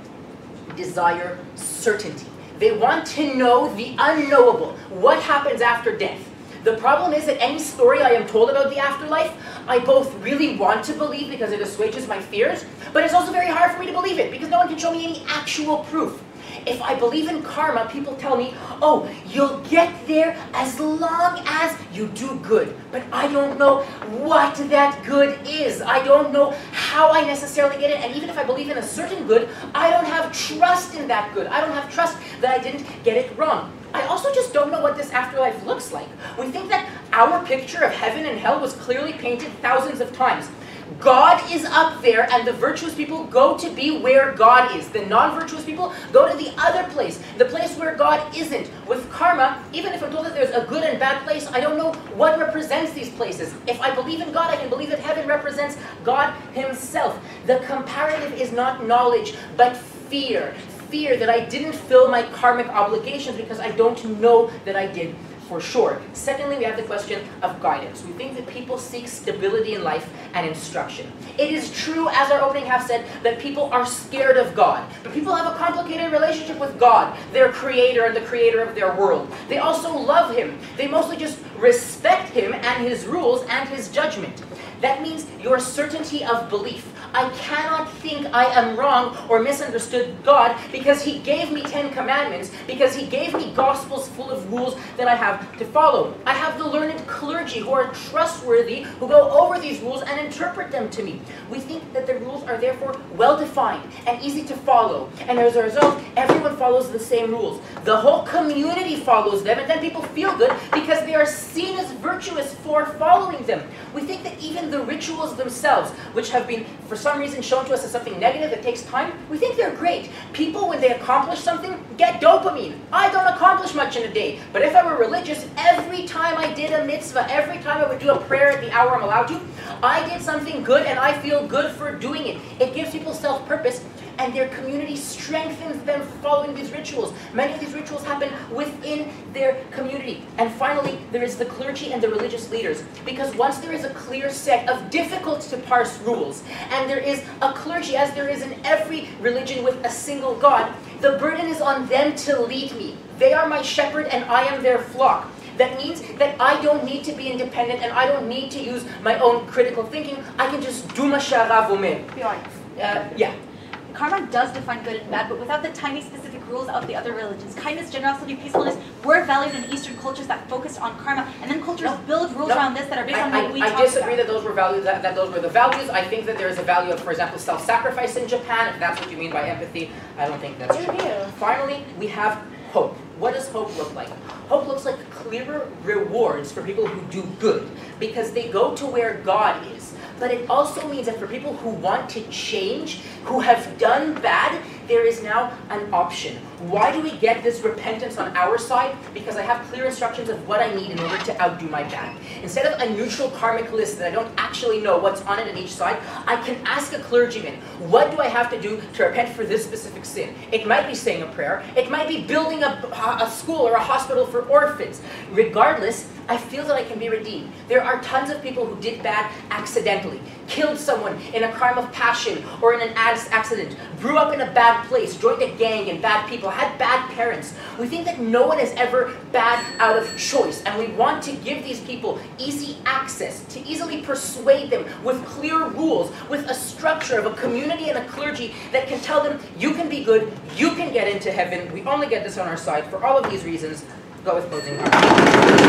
desire certainty. They want to know the unknowable, what happens after death. The problem is that any story I am told about the afterlife, I both really want to believe because it assuages my fears, but it's also very hard for me to believe it because no one can show me any actual proof. If I believe in karma, people tell me, oh, you'll get there as long as you do good. But I don't know what that good is. I don't know how I necessarily get it. And even if I believe in a certain good, I don't have trust in that good. I don't have trust that I didn't get it wrong. I also just don't know what this afterlife looks like. We think that our picture of heaven and hell was clearly painted thousands of times. God is up there, and the virtuous people go to be where God is. The non-virtuous people go to the other place, the place where God isn't. With karma, even if I'm told that there's a good and bad place, I don't know what represents these places. If I believe in God, I can believe that heaven represents God himself. The comparative is not knowledge, but fear. Fear that I didn't fill my karmic obligations because I don't know that I did for sure. Secondly, we have the question of guidance. We think that people seek stability in life and instruction. It is true, as our opening half said, that people are scared of God. But people have a complicated relationship with God, their creator and the creator of their world. They also love him. They mostly just respect him and his rules and his judgment. That means your certainty of belief. I cannot think I am wrong or misunderstood God because he gave me 10 commandments, because he gave me gospels full of rules that I have to follow. I have the learned clergy who are trustworthy, who go over these rules and interpret them to me. We think that the rules are therefore well-defined and easy to follow. And as a result, everyone follows the same rules. The whole community follows them, and then people feel good because they are seen as virtuous for following them. We think that even the rituals themselves, which have been for some reason shown to us as something negative that takes time, we think they're great. People, when they accomplish something, get dopamine. I don't accomplish much in a day, but if I were religious, every time I did a mitzvah, every time I would do a prayer at the hour I'm allowed to, I did something good and I feel good for doing it. It gives people self-purpose, and their community strengthens them following these rituals. Many of these rituals happen within their community. And finally, there is the clergy and the religious leaders. Because once there is a clear set of difficult to parse rules, and there is a clergy, as there is in every religion with a single God, the burden is on them to lead me. They are my shepherd and I am their flock. That means that I don't need to be independent and I don't need to use my own critical thinking. I can just do ma sha'arav omer. Yeah. Karma does define good and bad, but without the tiny specific rules of the other religions. Kindness, generosity, peacefulness were valued in Eastern cultures that focused on karma, and then cultures build rules around this that are based on what we talk about. I disagree that those were values, that those were the values. I think that there is a value of, for example, self-sacrifice in Japan, if that's what you mean by empathy. I don't think that's true. Finally, we have hope. What does hope look like? Hope looks like clearer rewards for people who do good, because they go to where God is. But it also means that for people who want to change, who have done bad, there is now an option. Why do we get this repentance on our side? Because I have clear instructions of what I need in order to outdo my bad. Instead of a neutral karmic list that I don't actually know what's on it on each side, I can ask a clergyman, what do I have to do to repent for this specific sin? It might be saying a prayer. It might be building a school or a hospital for orphans. Regardless, I feel that I can be redeemed. There are tons of people who did bad accidentally, killed someone in a crime of passion or in an accident, grew up in a bad place, joined a gang and bad people, had bad parents. We think that no one is ever bad out of choice, and we want to give these people easy access, to easily persuade them with clear rules, with a structure of a community and a clergy that can tell them, you can be good, you can get into heaven, we only get this on our side. For all of these reasons, go with closing argument.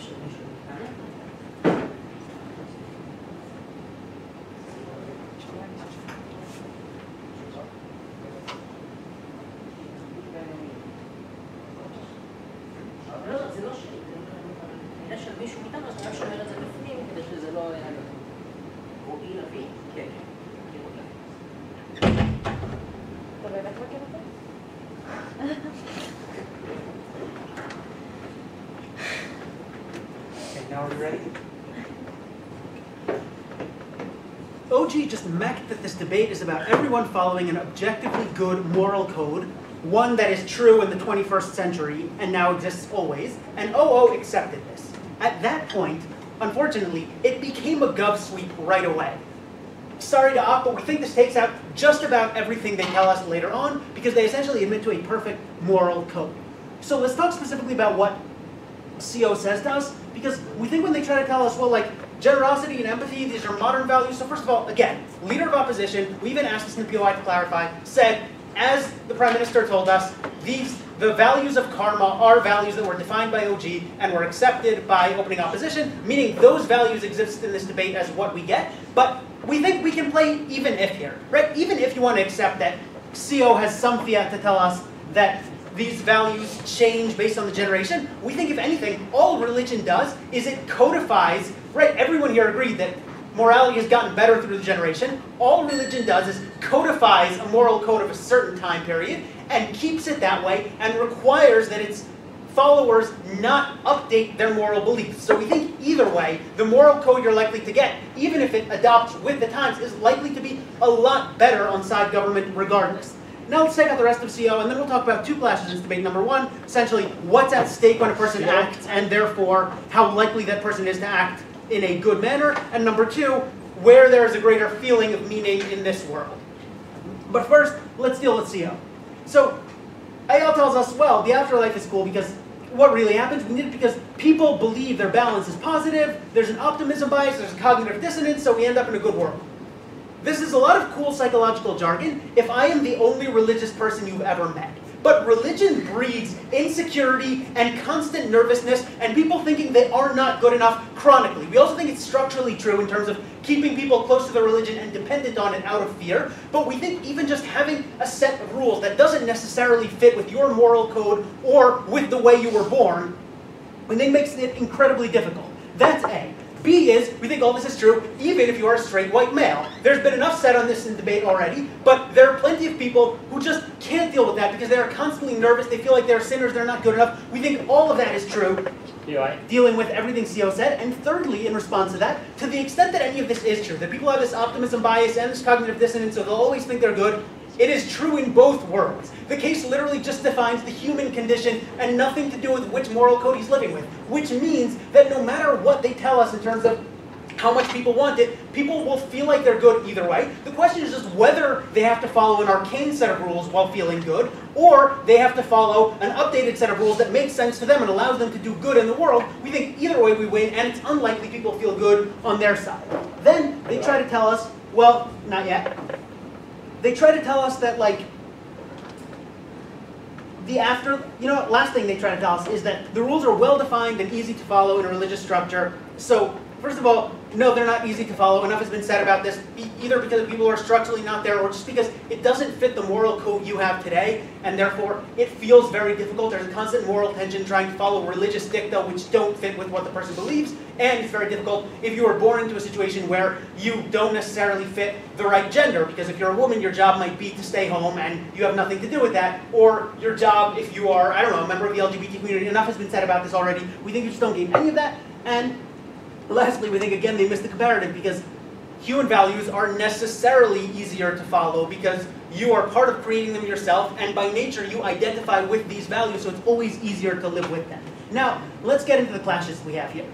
של מישהו כאן. לא, זה לא שלי, זה של מישהו מאיתנו, אז אני שומר את זה בפנים כדי שזה לא רואי לוי. כן, אתה באמת מכיר אותו? Okay, now are you ready? OG just meant that this debate is about everyone following an objectively good moral code, one that is true in the 21st century and now exists always, and OO accepted this. At that point, unfortunately, it became a gov sweep right away. Sorry to opt, but we think this takes out just about everything they tell us later on because they essentially admit to a perfect moral code. So let's talk specifically about what CO says to us, because we think when they try to tell us, well, like, generosity and empathy, these are modern values. So first of all, again, leader of opposition, we even asked this in the POI to clarify, said, as the Prime Minister told us, the values of karma are values that were defined by OG and were accepted by opening opposition, meaning those values exist in this debate as what we get. But we think we can play even if here, right? Even if you want to accept that CO has some fiat to tell us that these values change based on the generation, we think if anything, all religion does is it codifies, right? Everyone here agreed that morality has gotten better through the generation. All religion does is codifies a moral code of a certain time period and keeps it that way and requires that its followers not update their moral beliefs. So we think either way, the moral code you're likely to get, even if it adopts with the times, is likely to be a lot better on side government regardless. Now let's take out the rest of CO, and then we'll talk about two clashes in this debate. Number one, essentially, what's at stake when a person acts, and therefore, how likely that person is to act in a good manner. And number two, where there is a greater feeling of meaning in this world. But first, let's deal with CO. So, Ayal tells us, well, the afterlife is cool because what really happens? We need it because people believe their balance is positive, there's an optimism bias, there's a cognitive dissonance, so we end up in a good world. This is a lot of cool psychological jargon if I am the only religious person you've ever met. But religion breeds insecurity and constant nervousness and people thinking they are not good enough chronically. We also think it's structurally true in terms of keeping people close to the religion and dependent on it out of fear. But we think even just having a set of rules that doesn't necessarily fit with your moral code or with the way you were born, we think makes it incredibly difficult. That's A. B is, we think all this is true even if you are a straight white male. There's been enough said on this in debate already, but there are plenty of people who just can't deal with that because they are constantly nervous, they feel like they're sinners, they're not good enough. We think all of that is true, dealing with everything CO said. And thirdly, in response to that, to the extent that any of this is true, that people have this optimism bias and this cognitive dissonance, so they'll always think they're good, it is true in both worlds. The case literally just defines the human condition and nothing to do with which moral code he's living with, which means that no matter what they tell us in terms of how much people want it, people will feel like they're good either way. The question is just whether they have to follow an arcane set of rules while feeling good, or they have to follow an updated set of rules that makes sense to them and allows them to do good in the world. We think either way we win, and it's unlikely people feel good on their side. Then they try to tell us, well, not yet. They try to tell us that, like, last thing they try to tell us is that the rules are well-defined and easy to follow in a religious structure. So, first of all, no, they're not easy to follow. Enough has been said about this, either because people are structurally not there or just because it doesn't fit the moral code you have today, and therefore it feels very difficult. There's a constant moral tension trying to follow religious dicta which don't fit with what the person believes, and it's very difficult if you were born into a situation where you don't necessarily fit the right gender, because if you're a woman, your job might be to stay home and you have nothing to do with that, or your job, if you are, I don't know, a member of the LGBT community. Enough has been said about this already. We think you just don't gain any of that. And lastly, we think, again, they miss the comparative because human values are necessarily easier to follow because you are part of creating them yourself, and by nature you identify with these values, so it's always easier to live with them. Now, let's get into the clashes we have here.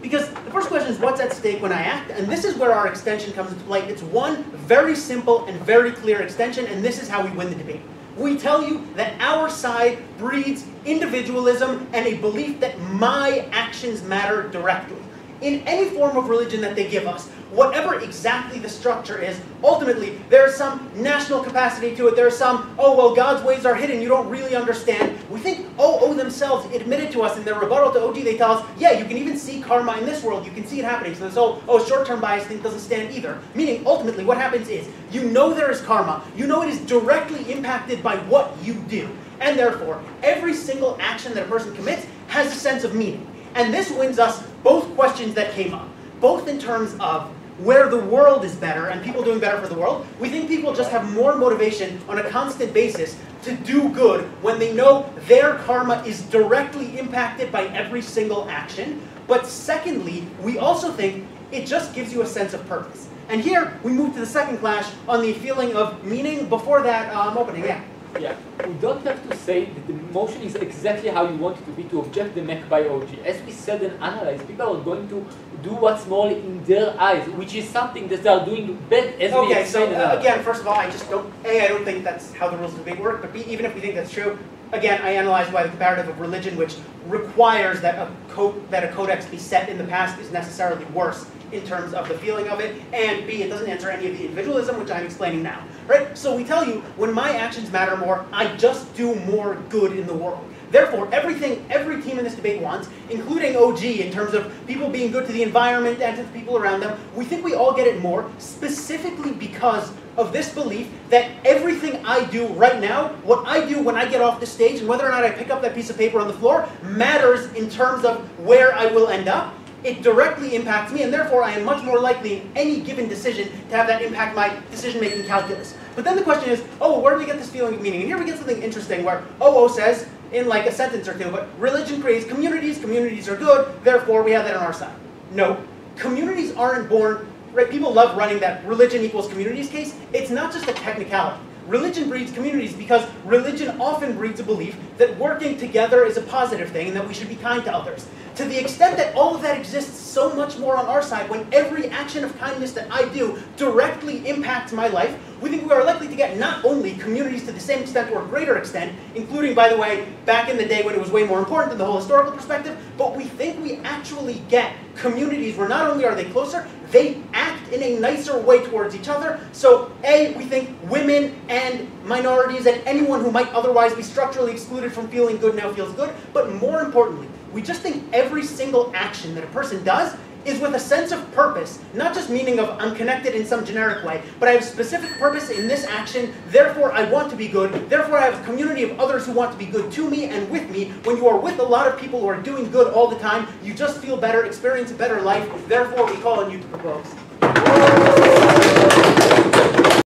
Because the first question is, what's at stake when I act? And this is where our extension comes into play. It's one very simple and very clear extension, and this is how we win the debate. We tell you that our side breeds individualism and a belief that my actions matter directly. in any form of religion that they give us, whatever exactly the structure is, ultimately there's some national capacity to it. There's some, oh, well, God's ways are hidden, you don't really understand. We think OO themselves admitted to us in their rebuttal to OG, they tell us, yeah, you can even see karma in this world, you can see it happening. So this whole, short-term bias thing doesn't stand either. Meaning, ultimately, what happens is, you know there is karma, you know it is directly impacted by what you do. And therefore, every single action that a person commits has a sense of meaning. And this wins us both questions that came up, both in terms of where the world is better and people doing better for the world. We think people just have more motivation on a constant basis to do good when they know their karma is directly impacted by every single action. But secondly, we also think it just gives you a sense of purpose. And here, we move to the second clash on the feeling of meaning. Before that, opening, yeah. Yeah, we don't have to say that the motion is exactly how you want it to be to object the Mac by OG. As we said and analyzed, people are going to do what's more in their eyes, which is something that they are doing bad as we explained. Again, first of all, I don't think that's how the rules of debate work, but B, even if we think that's true, again, I analyzed why the comparative of religion, which requires that a codex be set in the past, is necessarily worse in terms of the feeling of it, and B, it doesn't answer any of the individualism, which I'm explaining now, right? So we tell you, when my actions matter more, I just do more good in the world. Therefore, everything every team in this debate wants, including OG in terms of people being good to the environment and to the people around them, we think we all get it more, specifically because of this belief that everything I do right now, what I do when I get off the stage, and whether or not I pick up that piece of paper on the floor, matters in terms of where I will end up. It directly impacts me, and therefore I am much more likely in any given decision to have that impact my decision-making calculus. But then the question is, oh, where do we get this feeling of meaning? And here we get something interesting where OO says, in like a sentence or two, but religion creates communities, communities are good, therefore we have that on our side. No, communities aren't born, right? People love running that religion equals communities case. It's not just a technicality. Religion breeds communities because religion often breeds a belief that working together is a positive thing and that we should be kind to others. To the extent that all of that exists so much more on our side, when every action of kindness that I do directly impacts my life, we think we are likely to get not only communities to the same extent or greater extent, including, by the way, back in the day when it was way more important than the whole historical perspective, but we think we actually get communities where not only are they closer, they act in a nicer way towards each other. So A, we think women and minorities and anyone who might otherwise be structurally excluded from feeling good now feels good, but more importantly, we just think every single action that a person does is with a sense of purpose, not just meaning of I'm connected in some generic way, but I have specific purpose in this action, therefore I want to be good, therefore I have a community of others who want to be good to me and with me. When you are with a lot of people who are doing good all the time, you just feel better, experience a better life, therefore we call on you to propose.